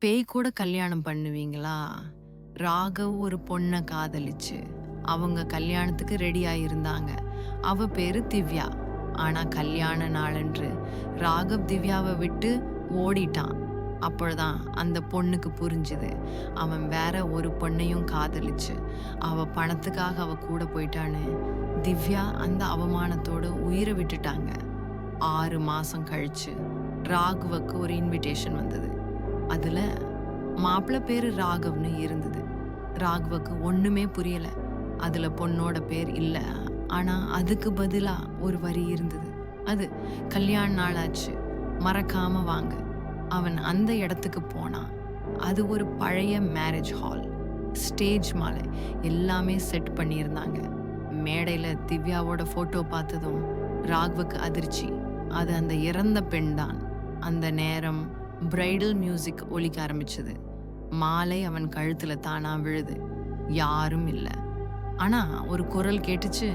பேய் கூட கல்யாணம் பண்ணுவீங்களா? ராகவ் ஒரு பொண்ணை காதலிச்சு அவங்க கல்யாணத்துக்கு ரெடி ஆயிருந்தாங்க. அவ பேரு திவ்யா. ஆனா கல்யாண நாளன்று ராகவ் திவ்யாவை விட்டு ஓடிட்டான். அப்பொழுதுதான் அந்த பொண்ணுக்கு புரிஞ்சுது அவன் வேற ஒரு பொண்ணையும் காதலிச்சு அவ பணத்துக்காக அவ கூட போயிட்டான்னு. திவ்யா அந்த அவமானத்தோட உயிரை விட்டுட்டாங்க. 6 மாசம் கழிச்சு ராகவுக்கு ஒரு இன்விடேஷன் வந்தது. அதுல மாப்பிள்ளை பேரு ராகவ்னு இருந்தது. ராகவுக்கு ஒண்ணுமே புரியல. அதுல பொண்ணோட பேர் இல்ல. ஆனா அதுக்கு பதிலா ஒரு வரி இருந்தது. அது கல்யாண நாளாச்சு, மறக்காம வாங்க. அவன் அந்த இடத்துக்கு போனான். அது ஒரு பழைய மேரேஜ் ஹால். ஸ்டேஜ் மாலை எல்லாமே செட் பண்ணியிருந்தாங்க. மேடையில திவ்யாவோட போட்டோ பார்த்ததும் ராகவுக்கு அதிர்ச்சி. அது அந்த இறந்த பெண் தான். அந்த நேரம் பிரைடல் மியூசிக் ஒலிக்க ஆரம்பிச்சது. மாலை அவன் கழுத்துல தானா விழுது. யாரும் இல்ல. ஆனா ஒரு குரல் கேட்டுச்சு,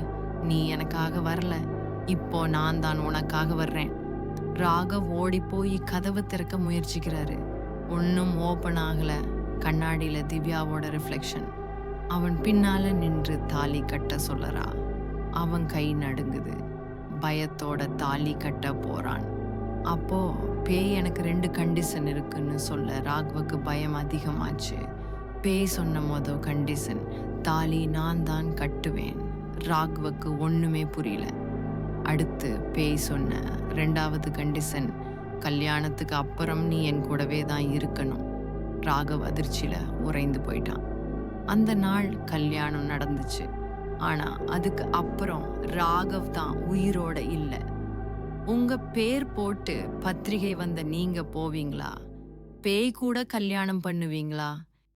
நீ எனக்காக வரல, இப்போ நான் தான் உனக்காக வர்றேன். ராகவ் ஓடி போய் கதவை திறக்க முயற்சிக்கிறாரு. ஒன்னும் ஓபன் ஆகல. கண்ணாடியில திவ்யாவோட ரிஃப்ளெக்ஷன். அவன் பின்னால நின்று தாலி கட்ட சொல்லறா. அவன் கை நடுங்குது. பயத்தோட தாலி கட்ட போறான். அப்போ பேய் எனக்கு 2 கண்டிஷன் இருக்குன்னு சொல்ல ராகவுக்கு பயம் அதிகமாச்சு. பேய் சொன்ன கண்டிஷன் தாலி நான் தான் கட்டுவேன். ராகவுக்கு ஒண்ணுமே புரியல. அடுத்து பேய் சொன்ன 2வது கண்டிஷன், கல்யாணத்துக்கு அப்புறம் நீ என் கூடவே தான் இருக்கணும். ராகவ் அதிர்ச்சியில உறைந்து போயிட்டான். அந்த நாள் கல்யாணம் நடந்துச்சு. ஆனா அதுக்கு அப்புறம் ராகவ் தான் உயிரோட இல்ல. உங்க பேர் போட்டு பத்திரிகை வந்த நீங்க போவீங்களா? பேய் கூட கல்யாணம் பண்ணுவீங்களா?